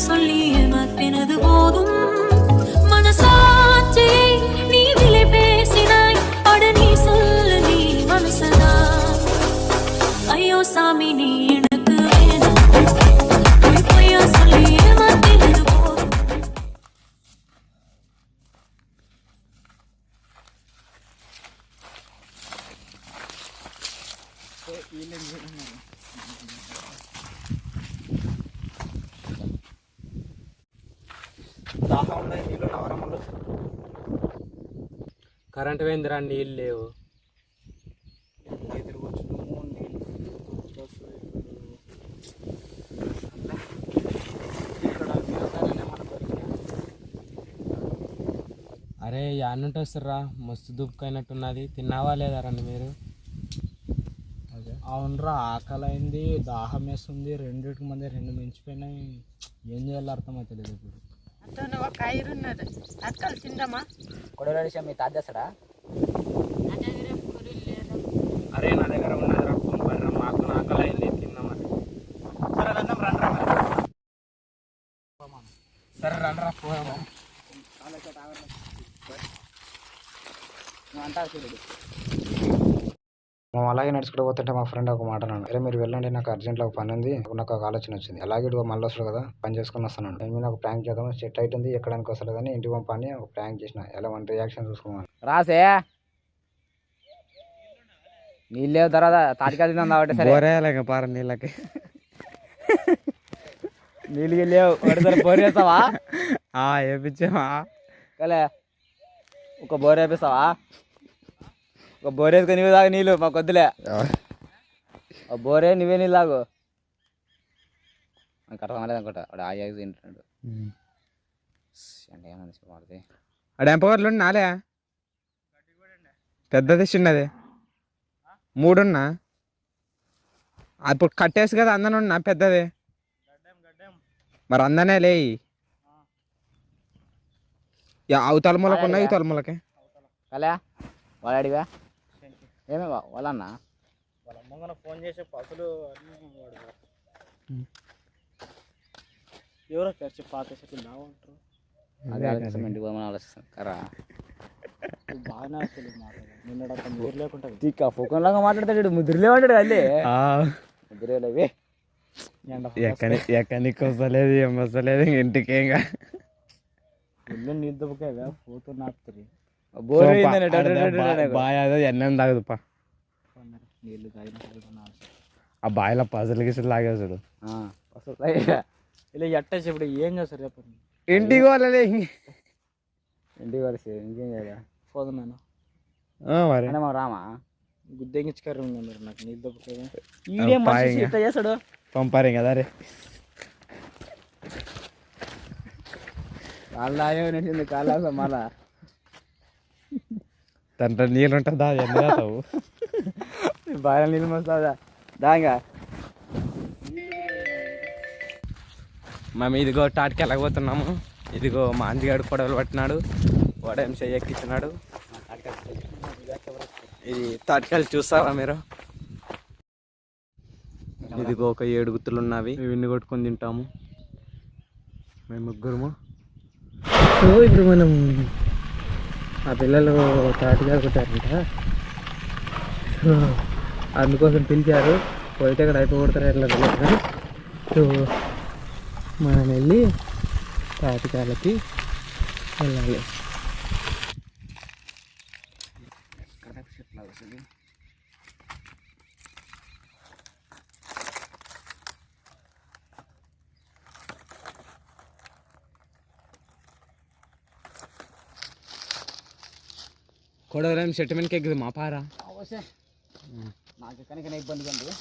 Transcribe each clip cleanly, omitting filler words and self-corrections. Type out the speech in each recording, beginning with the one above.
சொல்லி ஏமாத்தினது போதும் மனசாட்சி நீ விலை பேசினாய் அட நீ சொல்லு நீ மனசனா ஐயோ சாமி நீ எனக்கு வேணும் பொய்யா சொல்லி ஏமாத்தினது போதும் కరెంట్ పోయిందిరా, నీళ్ళు లేవు. అరే యాన్నుంటి వస్తుర్రా, మస్తు దుబ్బుకైనట్టున్నది. తిన్నావా లేదా రండి మీరు? అవునరా, ఆకలి అయింది, దాహం వేస్తుంది, రెండింటికి మంది రెండు మించిపోయినాయి. ఏం చేయాలో అర్థమవుతలేదు ఇప్పుడు. అంతా ఒక ఐరు ఉన్నది, అక్కలు తిందామా? కొడవల విషయం మీ తాత చేస్తాడా? అరే నా దగ్గర ఉన్నది పంపర్రా, మాకు ఆకలి అయింది, తిన్నామని. సరే రండి రండి సరే రండి రా పోయామా. మేము అలాగే నడుచుకుంటూ పోతుంటే మా ఫ్రెండ్ ఒక మాట అన్నాడు, అరే మీరు వెళ్ళండి, నాకు అర్జెంట్లో ఒక పని ఉంది, నాకు ఒక ఆలోచన వచ్చింది. అలాగే ఇటు మళ్ళీ వస్తాడు కదా, పని చేసుకుని వస్తాను. నేను మీద ఒక ప్రాంక్ చేద్దాం, సెట్ అవుతుంది, ఎక్కడానికి వస్తలేదని ఇంటికి పంపని ఒక ప్రాంక్ చేసిన. ఎలా వన్ రియాక్షన్ చూసుకోమని రాసే నీళ్ళు తర్వాత తాటికాయ కాబట్టి సరే పార నీళ్ళకి నీళ్ళు లేవు. బోర్ వేస్తావా? వేపించావా? కలే ఒక బోర్ వేపిస్తావా? ఒక బోర్ వేసుకొని నువ్వు తాగు నీళ్ళు, మాకు వద్దులే. బోరే నువ్వే నీళ్ళు తాగు. కట్టలేదు అనుకుంటా, వాడు ఆగి తింటున్నాడు. అంటే ఏమని చెప్పాలి, అక్కడ ఎంపవర్లు నాలే పెద్దది చిన్నది 3 ఉన్నా. అప్పుడు కట్టేసి కదా అందనే ఉన్నా పెద్దది. మరి అందనే లే, అవతల మూలకు ఉన్నాయి, ఇవతల మూలకి. కలే వాడు అడిగా ఏమే వాళ్ళన్నా వాళ్ళ అమ్మగానే ఫోన్ చేసే పసులు ఎవరో తెచ్చి పాత చెట్లు బాగుంటారు. అదే ఆలోచిస్తాం, ఇంటికి పోమని ఆలోచిస్తాం. కరా బాగానే అసలు నిన్నడంత ముద్ర లేకుండా తీక్క ఫోకంలాగా మాట్లాడతాడు, ముద్రలేమంటాడు. అల్లే ముద్రలేవే ఎక్కడికి వస్తలేదు, ఏం వస్తలేదు, ఇంటికేగా ఇల్లు నిద్రపోగా పోతూ నాపుతుంది. బాగా ఎన్నం తాగదుపా, నీళ్ళు తాగిన ఆ బాయిలో పసలు గిసలు లాగేసాడు. ఇలా ఎట్టేసి ఇప్పుడు ఏం చేస్తారు రేపు? ఇంటికి వాళ్ళలే, ఇంటికి వరకు ఇంకేం చేయాలి. పోదు నేను మరి మా రామా గుద్దెంగిచ్చుకర్రీ ఉంది మీరు నాకు నిద్రపోగా ఈడేం మనిషి ఇట్లా చేస్తాడు. పంపారు కదా రే, కాళ్ళు తాగే నచ్చింది, కాళ్ళు మళ్ళా తండ్రి నీళ్ళు ఉంటుందా, ఎన్ని తాగుతావు? బాగా నీళ్ళు మోస్తావుదా దాంగా. మేము ఇదిగో టాటికి వెళ్ళకపోతున్నాము. ఇదిగో మా అంజిగాడు కొడవలు పట్టినాడు, వాడేం చెయ్యెక్కిచ్చినాడు. ఇది తాటికాయలు చూస్తావా మీరు? ఇదిగో ఒక 7 గుత్తులు ఉన్నవి, ఇవన్నీ కొట్టుకొని తింటాము మేము ముగ్గురము. ఇప్పుడు మనం ఆ పిల్లలు తాటిగా కొట్టారంట, అందుకోసం పిలిచారు. పోయితే అక్కడ అయిపోగొడతారు ఎట్లా తెలియదు. సో మనం వెళ్ళి తాటికాయలకి వెళ్ళాలి. కొడవలేం సెటిల్మెంట్కి ఎగ్గుది మా పారా. నాకు కనుక ఇబ్బంది కండి.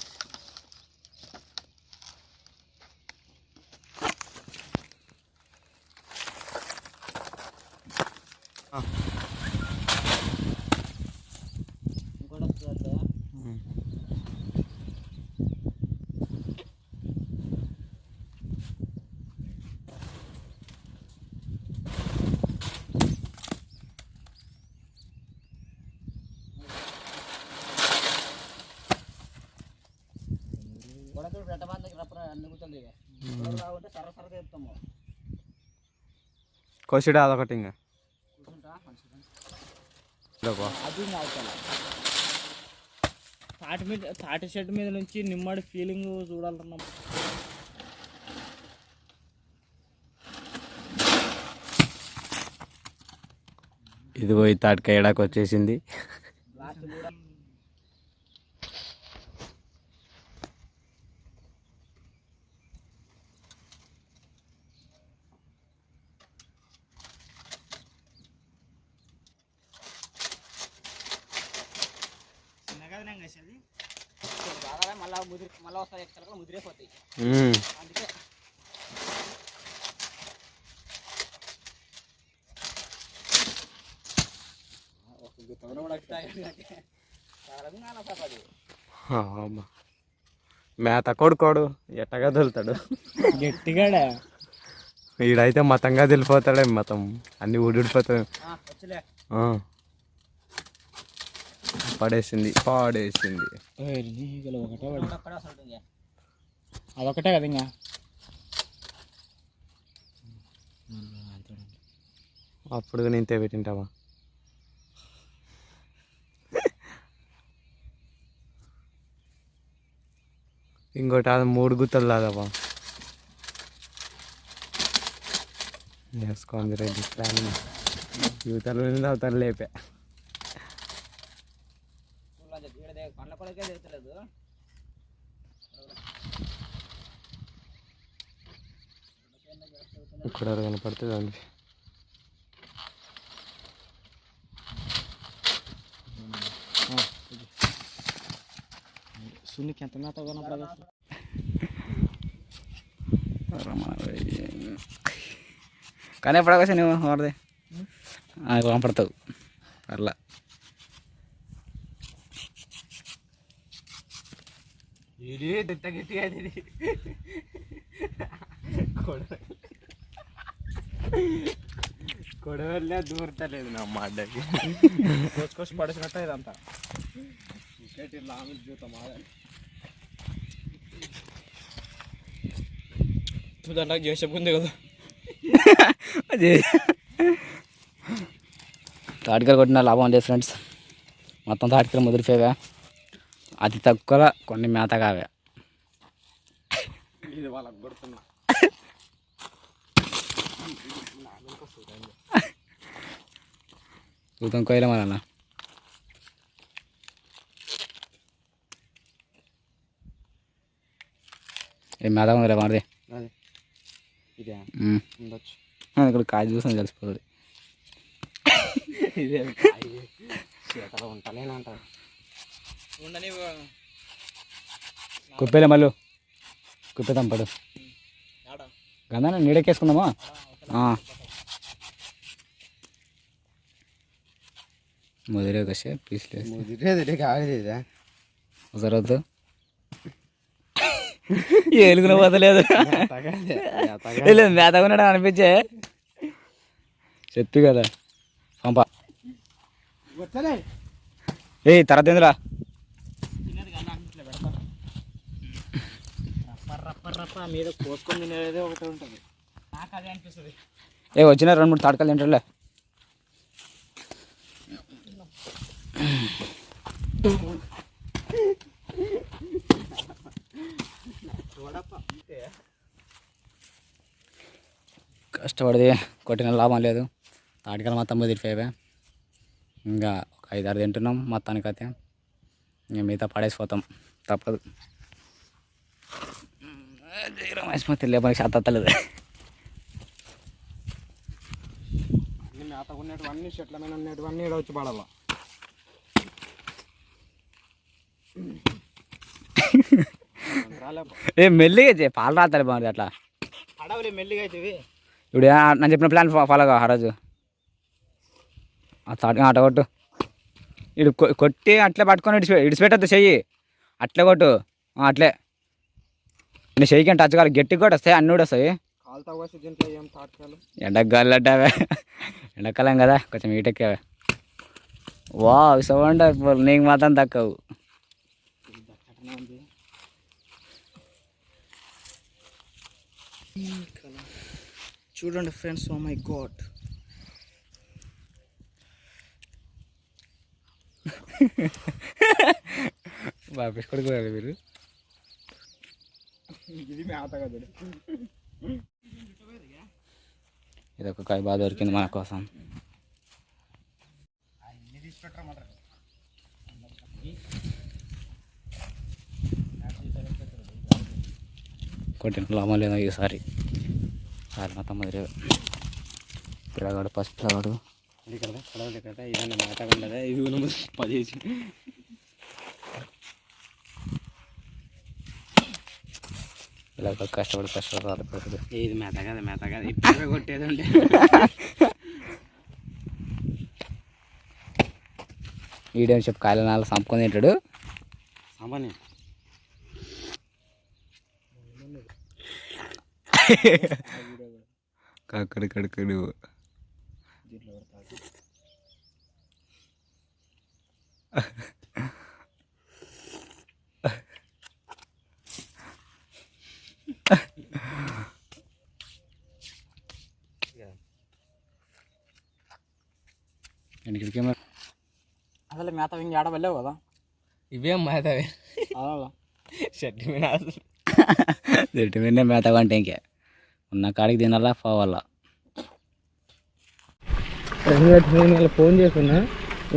పెట్ట అన్ని కూర్చోండి. కోసిడా అదొకటి ఇంకా అది తాటి చెట్టు మీద నుంచి నిమ్మడి ఫీలింగ్ చూడాలన్నాం. ఇది పోయి తాటికాయ ఏడాకి వచ్చేసింది. మళ్ళీ వస్తాయి ముదిరిపోతాయి. అందుకే మేత కొడుకోడు ఎట్టగా వదులుతాడు గట్టిగాడా. ఈడైతే మతంగా తెలిపోతాడే, మతం అన్ని ఊడిపోతాడు. పడేసింది అదొకటే కదా ఇంకా. అప్పుడు నేను పెట్టింటావా? ఇంకోటి అది 3 గుత్తలు దాదాపా వేసుకోండి రెడ్డి ప్లానింగ్. యువతల అవతల లేపా. పండ్ల కొడకే తెచ్చలేదు. ఇక్కడ కనపడుతుంది అండి. సున్నికి ఎంత మేత కనపడదు. కానీ ఎప్పుడొక నువ్వు వాడదే కనపడతావు అట్లా. కొడవల్లే దూరతలేదు నా మాటకి. కోసుకొచ్చి పడేసినట్టు ఇదంతా. దాంట్లో చేసేపు ఉంది కదా. తాటికాయలు కొట్టిన లాభం లేదు ఫ్రెండ్స్. మొత్తం తాటికాయలు ముదిరిపోయావా, అతి తక్కువలో కొన్ని మేత కావా. ఇది వాళ్ళకి కొడుతున్నా. చూద్దాం కోయలే మన ఏం మేత ఉందిలే మాది. ఇదే ఉండొచ్చు. ఇక్కడ కాయ చూసాను కలిసిపోతుంది. ఇదే చేతలో ఉంటానేనంటారు. కుప్పేలే మళ్ళీ కుప్పేద్దాం పడు గంధా నీడెక్కేసుకుందామా. ముదిరే కసే పీస్లేదు ముదిరేది కాలేదు జరగదు. ఏలుగున పోతలేదు. మేత ఉన్నాడు అనిపించే చెప్పి కదా పంప. ఏ తర్వాత ఏందిరా మీద కోసుకొని తినేది ఒకటి ఉంటుంది. నాకు అదే అనిపిస్తుంది. ఏ వచ్చిన 2-3 తాటకాలు తింటారులే. కష్టపడితే కొట్టిన లాభం లేదు. తాటికాయలు మొత్తం ముదిరిపోయావా. ఇంకా ఒక 5-6 తింటున్నాం మొత్తానికైతే. ఇంకా మిగతా పడేసిపోతాం తప్పదు. రమేష్మతి లేపనికి శాతలేదు. అన్ని మేత ఉన్నటువన్నీ చెట్ల మీద ఉన్నటువన్నీ ఇక్కడ వచ్చి పడాల. ఏ మెల్లిగా పాలు రాతారు బాగుంది అట్లా. అడవులే మెల్లిగా అవుతుంది. ఇప్పుడు నేను చెప్పిన ప్లాన్ ఫాలో కా. ఆ రోజు అట్ట కొట్టు. ఇడు కొట్టి అట్లే పట్టుకొని ఇడిచిపెట్టద్దు చెయ్యి. అట్లే కొట్టు. అట్లే నీ చెయ్యికి టచ్ కావాలి. గట్టిగా కూడా వస్తాయి, అన్నీ కూడా వస్తాయి. కాలుతా వచ్చి దీంట్లో ఏం తాటకాయలు. ఎండగాలంటావే, ఎండాకాలం కదా కొంచెం ఈటెక్కావే. వా సో వండర్ఫుల్. నీకు మాత్రం తక్కువ. చూడండి ఫ్రెండ్స్, ఓ మై గాడ్. బాబేష్ కొడుకు మీరు. ఇది ఒక కాయ బాగా దొరికింది మన కోసం. కొట్టిన లాభం లేదా ఈసారి. సారి మొత్తం మొదలు పిల్లగాడు ఫస్ట్ పిల్లగాడు ఇక్కడ కడవలు ఇక్కడ ఇదన్నా మేత ఉండదా, ఇది 10 పిల్లగాడు కష్టపడి రాలిపోతుంది. ఇది మేత కదా ఇప్పుడు కొట్టేది ఉంటే ఈడేం చెప్పు కాయల నాలుగు సంపుకొని తింటాడు. సామాన్య కక్కడు ఎన్నికడికేమో అసలు మేత ఇంక ఆడ వెళ్ళావు కదా. ఇవేం మేతవే షర్ట్ మీద చెట్టు మీద మేత అంటే ఇంకే ఉన్న కాడికి తినాలా పోవాలా. నేను ఫోన్ చేస్తున్నా,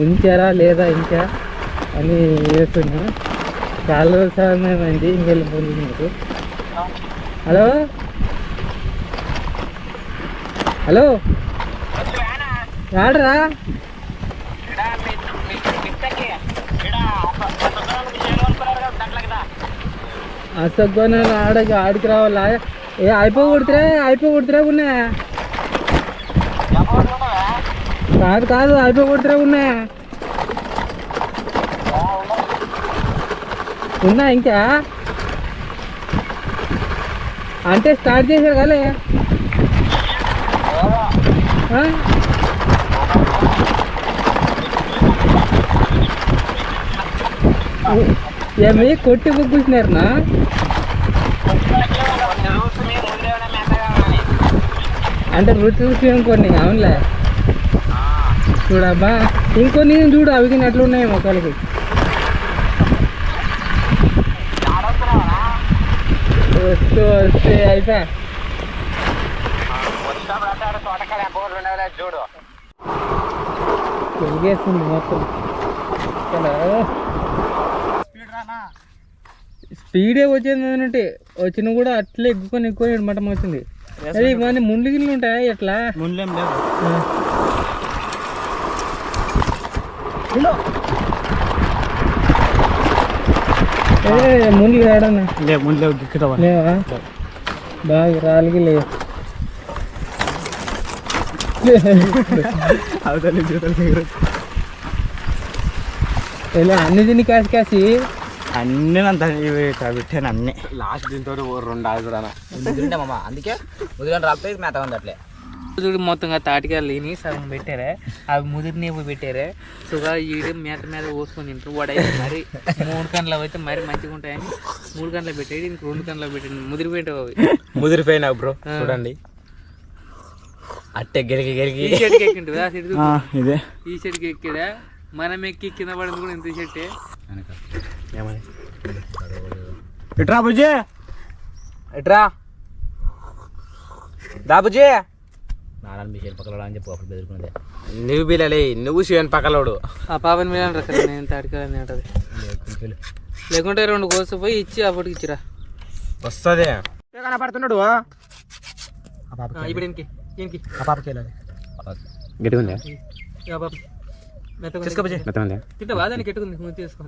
ఉంచారా లేదా ఇంకా అని చేస్తున్నా. చాలా రోజులైంది ఇంకెళ్ళి ఫోన్ చేసినట్టు. హలో హలో రాడరా అసలు ఆడికి రావాలా? అయిపోగొడుతురా ఉన్నా. కాదు అయిపోగొడుతురా ఉన్నా. ఉన్నా ఇంకా అంటే స్టార్ట్ చేశారు కాలే. ఏమి కొట్టి బుక్కున్నారనా? అంటే రుచి చూసి కొన్ని అవునులే. చూడబ్బా ఇంకొన్ని చూడు, అవి అట్లున్నాయి మొక్కలకి. వస్తే అయిపోయా పెరిగేస్తుంది మొత్తం. స్పీడే వచ్చింది అంటే వచ్చిన కూడా అట్లే ఎక్కుకొని మటం వచ్చింది. అది మన ముండ్లు గిన్నెలు ఉంటాయా ఎట్లా? ముండ్లేం లేదు. ముందు రాడన్నా ముందు లేవా? బాగా రాలికి లేవు. ఇలా అన్ని తిని కాసి అన్నీ అంత పెట్టాను అన్నీ. లాస్ట్ దీంతో 2 ఆలు కూడా మామ, అందుకే ముదిరిని రాకపోతే మేత ఉంది అట్లే. చూడు మొత్తంగా తాటికాయలు లేని సగం పెట్టారే, అవి ముదిరిని పెట్టారే. సుగా ఈడు మేత మీద పోసుకొని తింటారు. వాడు మరి 3 గంటలు అయితే మరి మంచిగా ఉంటాయని 3 గంటలు పెట్టాడు, ఇంక 2 గంటలు పెట్టాడు. ముదిరిపోయినా బ్రో చూడండి. అట్టే గెలికి ఈ చెట్టుకి ఎక్కిండు ఆ చెట్టు. ఇదే ఈ చెట్టుకి ఎక్కాడా, మనం ఎక్కి కింద పడింది కూడా ఇంత చెట్టే. ఏమని ఇట్రా బుజ్జి, ఇట్రా దా బుజ్జి. నారాయణ మీ చేను పక్కన అని చెప్పి అప్పుడు బెదురుకున్నదే. నువ్వు బిల్లలే, నువ్వు శివన్ పక్కలోడు. ఆ పాపని మీద నేను తాటికాయని అంటది. లేకుంటే 2 కోసిపోయి ఇచ్చి అప్పటికి ఇచ్చిరా వస్తుంది. కనపడుతున్నాడు ఇప్పుడు ఇంకి గట్టిగా ఉందా? తింటావా? దానికి ఎట్టుకుంది తీసుకో.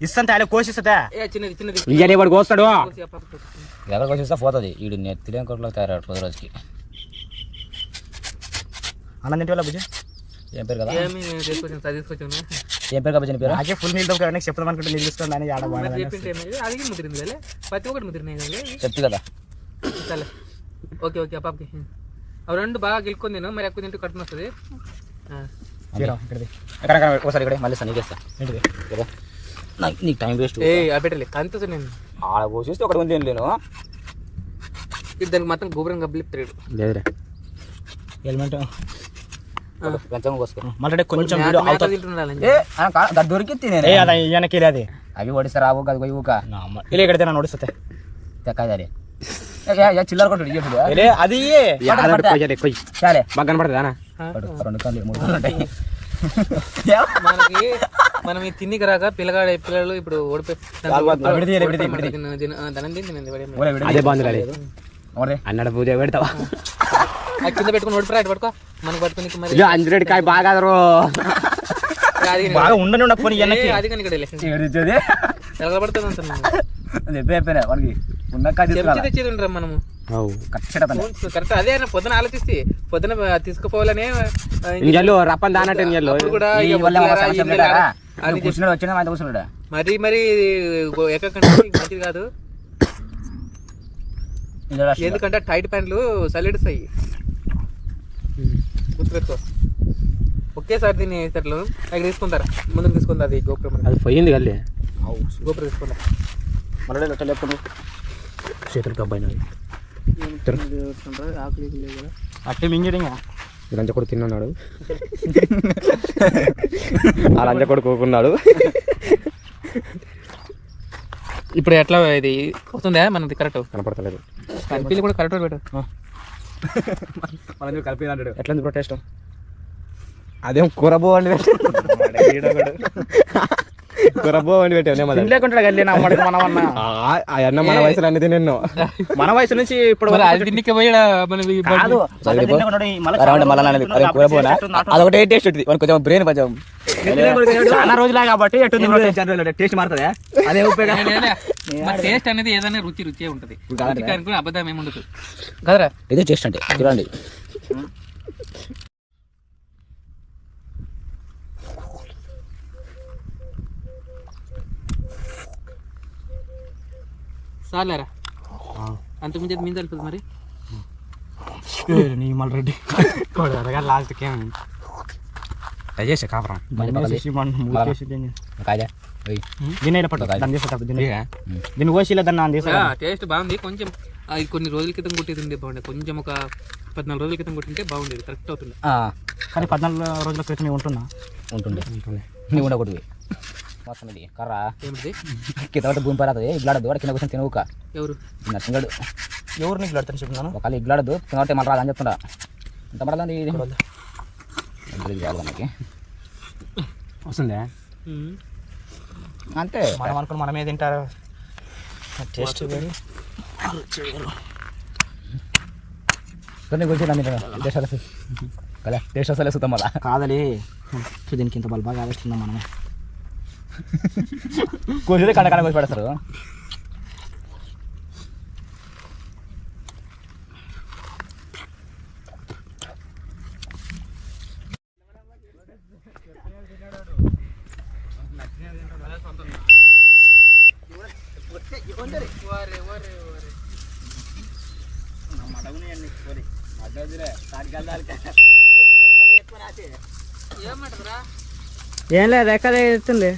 ఇస్తాను కోసిస్తా. చిన్నది చిన్నది ఇయ్యాలి వాడు కోస్తాడు. ఎవరు కోసిస్తా పోతుంది. వీడు నేను తెలియని కొట్లో తయారు 10 రోజుకి. అన్నం తింటే బుజ్జి ఏం పేరు కదా? తీసుకొచ్చాను. ఏం పేరు కాబట్టి పేరు? నాకే ఫుల్ నీళ్ళు చెప్తాం అనుకుంటే నీళ్ళు తీసుకోండి అని అది ముదిరింది ప్రతి ఒక్కటి ముదిరినాయి చెప్తు కదా. సరే ఓకే ఓకే. ఆ పాపకి అవి 2 బాగా గెలుకొని తిను, మరి ఎక్కువ తింటూ కట్టుకుని వస్తుంది. ఒకసారి ఇక్కడ మళ్ళీ నీకేస్తా. నీకు టైం వేస్ట్ ఏ పెట్టలే అంత నేను ఆడ పోసేస్తే ఒకటి ఉంది లేను దానికి మాత్రం గోపురం గబ్బలిపుతాడు లేదురా హెల్మెట్ మళ్ళీ కొంచెం దొరికి వెనక్కి అది అవి ఓడిస్తే రావు కదా పోయి ఊక ఇలా ఎక్కడైతే నన్ను ఓడిస్తే తెక్కదారి చిల్లర కొట్టు అది చాలే బాగా కనపడుతుందా 2 కళ్ళు 3 కళ్ళు ఉంటాయి మనకి మనం ఈ తిన్నికి రాక పిల్లలు ఇప్పుడు అదే బాగుంది అన్నాడు పూజ పెడతావా కింద పెట్టుకుని ఓడిపోయి అటు పట్టుకో మనకు పట్టుకుని మరి అంజరెడ్డికాయ బాగా బాగా ఉండని ఉండకపోయి అది కానీ ఇక్కడ ఎలగబడుతుంది అంత చెప్పిన వాడికి ఉన్న తెచ్చేది ఉండరా మనము కరెక్ట్ అదే పొద్దున ఆలోచిస్తే పొద్దున తీసుకుపోవాలనే రప్పని దానట్టు కూడా కూర్చున్నాడు వచ్చిన ఆయన కూర్చున్నాడు మరి ఎక్కకంటే మంచిది కాదు ఎందుకంటే టైట్ ప్యాంట్లు సలిడిస్తాయి గుర్తుపెట్టుకో ఒకేసారి దీన్ని వేసేటట్లు అక్కడ తీసుకుంటారా ముందుకు తీసుకుందా అది గోపురం అది పోయింది కల్లి గోపురం తీసుకుందా మళ్ళీ చేతులు అబ్బాయి అట్టే మింగడం లంచ కొడుకు తిన్నాడు ఆ లంచ కొడుకు కోకున్నాడు ఇప్పుడు ఎట్లా ఇది వస్తుందా మనది కరెక్ట్ కనపడతలేదు కనిపించి కూడా కరెక్ట్ పెట్టు మనం కలిపి అంటాడు ఎట్లా ఉంది ప్రొటెస్ట్ అదేం కూరబో అని కూరబో అని పెట్టావు లేకుంటాడు కల్లి నా అమ్మడికి మనమన్నా అన్న మన వయసులో అన్ని తిన్నాను మన వయసు నుంచి ఇప్పుడు తిండికి పోయాడా అదొకటే టేస్ట్ ఉంటుంది కొంచెం బ్రెయిన్ కొంచెం చాలా రోజులే కాబట్టి టేస్ట్ మారుతుందా అదే టేస్ట్ అనేది ఏదైనా రుచి ఉంటది అబద్ధం ఏమి ఉండదు కదరా ఇదే టేస్ట్ అంటే చూడండి సార్లేరా అంతకుమించి మీద తెలుపుతుంది మరి నీ మళ్ళీ రెడ్డి లాస్ట్కి చేసే కాపురం దీన్ని కోసిలే దాన్ని టేస్ట్ బాగుంది కొంచెం కొన్ని రోజుల క్రితం కొట్టేది బాగుండే కొంచెం ఒక 14 రోజుల క్రితం కొట్టింటే బాగుండేది కరెక్ట్ అవుతుంది కానీ 14 రోజుల క్రితం నేను ఉంటుండే నువ్వు ఉండకూడదు వస్తున్నది కర్ర ఏమిటి కింద భూమి పడుతుంది ఇగ్లాడదు వాడు కింద కూర్చొని తినవుక ఎవరు నచ్చింగాడు ఎవరు నీకు పెడతాను చెప్తున్నాను ఒకళ్ళు ఇగ్లాడదు తినబట్టే మళ్ళీ రాదని చెప్తుండా ఎంత పడదండి ఇది కాదు మనకి వస్తుందా అంతే మనం అనుకుని మనమే తింటారు టేస్ట్ కూర్చోండి కదా టేస్ట్ వస్తలే చూద్దాం మళ్ళా కాదలే దీనికి ఇంత బల్బాగా ఆలోచిస్తున్నాం మనమే కూర్చొని కండ కోసి పెడతారు ఏం లేదు ఎక్కడ ఎత్తుంది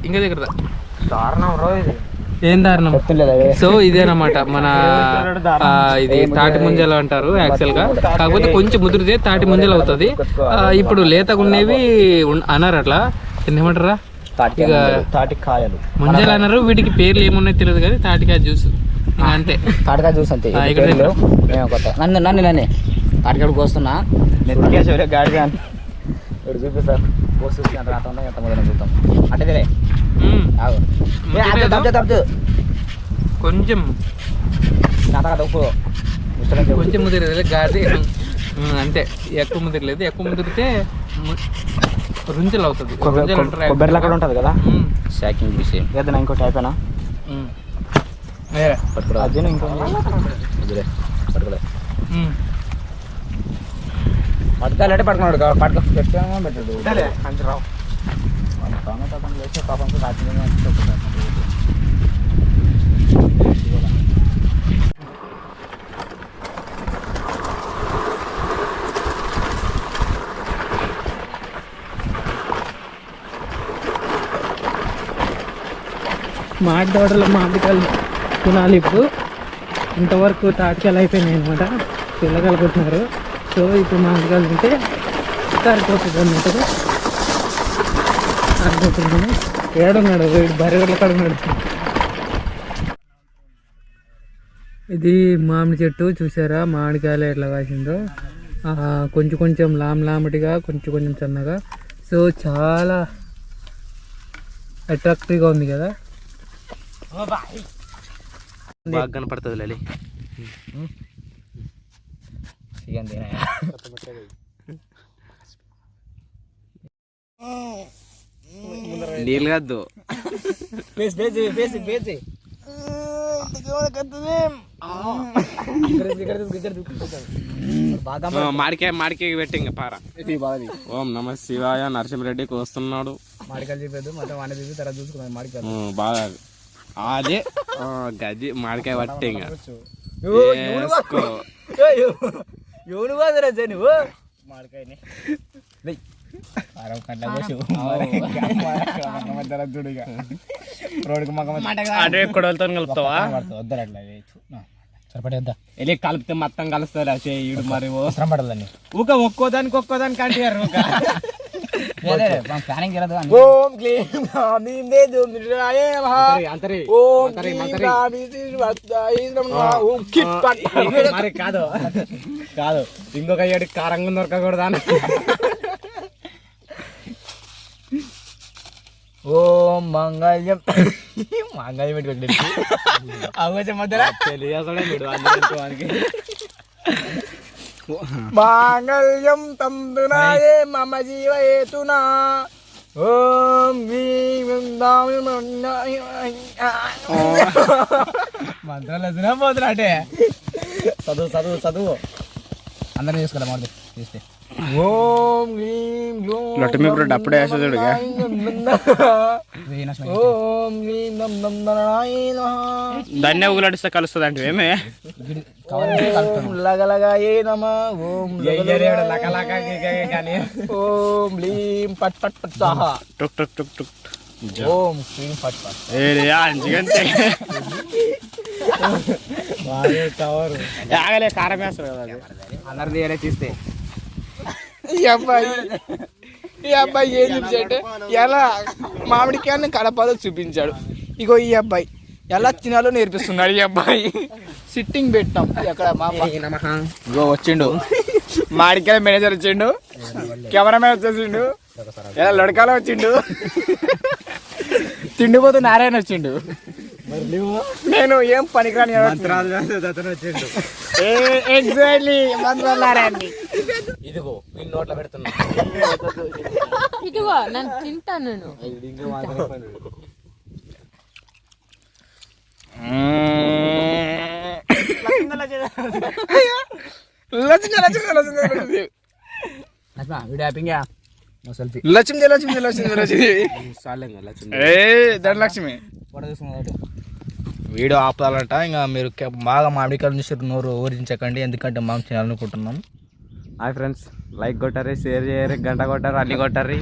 ఇంకా దగ్గర ఏం దారుణం. సో ఇదేనమాట మన ఇది తాటి ముంజలు అంటారు యాక్చువల్ గా, కాకపోతే కొంచెం ముదిరితే తాటి ముంజలు అవుతుంది. ఇప్పుడు లేతగా ఉండేవి అన్నారు అట్లా ఏమంటారా తాటి కాయలు ముంజలు అన్నారు, వీటికి పేర్లు ఏమున్నాయో తెలియదు కానీ తాటికాయ జ్యూస్ అంతే. తాటికాయ జ్యూస్ అంతే. ఇక్కడ మేము కొత్త నన్ను తాటికాయకు వస్తున్నా గాడి ఇక్కడ చూపిస్తా పోస్ట్ చూసి ఎంత రాత ఉందో ఎంత మొదలు చూద్దాం. అంటే కొంచెం ఉప్పు కొంచెం ముదిరలేదు గాడి అంతే. ఎక్కువ ముదిరలేదు, ఎక్కువ ముదిరితే రుంజలు అవుతుంది. కొబ్బరిలో అక్కడ ఉంటుంది కదా షాకింగ్ విషయం. ఏదైనా ఇంకోటి అయిపోయినా పట్టుకోలే ఇంకో పట్టుకోలే పట్టుకోవాలంటే పట్టుకున్నాడు పట్టుకో పెట్టామో పెట్టాడు అంతే రావు. లేచే పాపం రాత్రి మాటి తోటలో మామిడికాయలు తినాలి. ఇప్పుడు ఇంతవరకు తాటికాయలు అయిపోయినాయి అనమాట, పిల్లకాయలు కొట్టినారు. సో ఇప్పుడు మామిడికాయలు తింటే సరిపోతుంది అన్నట్టు అనుకుంటున్నాను. ఏడున్నాడు వీడు, బరిగడ్ల కాడ ఉన్నాడు. ఇది మామిడి చెట్టు చూసారా, మామిడికాయలు ఎట్లా కాసిందో. కొంచెం కొంచెం లామటిగా, కొంచెం కొంచెం సన్నగా. సో చాలా అట్రాక్టివ్గా ఉంది కదా. బాగా కనపడుతుంది లలి. నీళ్ళు కాదు మాడికాయ పెట్టి ఇంకా పార. ఓం నమ శివాయ. నరసింహరెడ్డికి వస్తున్నాడు. మాడికాయలు చెప్పేది మొత్తం వాడిని చూసి తర్వాత చూసుకున్నాను మాడికాయలు బాగా అదే గది మాడికాయ పట్టే ఇంకా ఎవరు కాదురా నువ్వు మాడికాయని కొడవలతో కలుపుతావా? వద్దరు అట్లా సరిపడేద్దా వెళ్ళి కలిపితే మొత్తం కలుస్తారు ఈడు మరి శ్రమ పడదండి. ఒక్కోదానికి అంటారు. ప్లానింగ్ తెలియదు. ఓం క్లీం నామీం దేదుమిరాయ నమః. ఓం క్లీం నామీం శ్రీవత్సాయ నమః. ఓం కిప్పట్. మరి కాదు ఇంకొక ఏడు కారంగా దొరకకూడదా? ఓం మంగళ్యం మంగళ్యం పెట్టుకోండి అవకాశం మధ్యలో మాంగళ్యం తంతునాయే మమ జీవయేతునా. ఓం మంత్రాలు పోతున్నట్టే. చదువు అందరం చేసుకోవాలి మాట చేస్తే. ఓం హ్రీం గ్లూం అప్పుడే ఓం హ్రీం నం నం నరాయ నమః. ధన్య ఉగులాడిస్తే కలుస్తుంది అంటే ఏమే ఓం లగలగాయే నమః. ఓం ఓం లీం పట్ పట్ పట్ సాహా. టుక్ టుక్ టుక్ టుక్. ఓం హ్రీం పట్ పట్. ఆగలే కారం వేస్తారు కదా అది. అందరిది ఏరే తీస్తే ఈ అబ్బాయి ఏం చూపించాడు, ఎలా మామిడికాయని కడపలో చూపించాడు. ఇగో ఈ అబ్బాయి ఎలా తినాలో నేర్పిస్తున్నాడు. ఈ అబ్బాయి సిట్టింగ్ పెట్టాం ఎక్కడ ఇగో వచ్చిండు మామిడికాయ మేనేజర్ వచ్చిండు, కెమెరామెన్ వచ్చేసిండు, ఎలా లడకాలో వచ్చిండు, తిండిపోతూ నారాయణ వచ్చిండు. నేను ఏం పనికిరాని వచ్చిండు. ఎగ్జాక్ట్లీ మంత్రాలు నారాయణ. ఇదిగో వీళ్ళు నోట్లో పెడుతున్నా. ఇదిగో నేను తింటాను. ధనలక్ష్మి వీడియో ఆపాలంట. ఇంకా మీరు బాగా మామిడికాయలు చూసి నోరు ఊరించకండి, ఎందుకంటే మనం తినాలనుకుంటున్నాం. హాయ్ ఫ్రెండ్స్, లైక్ కొట్టారు, షేర్ చేయరు, గంట కొట్టారు, అన్ని కొట్టారు.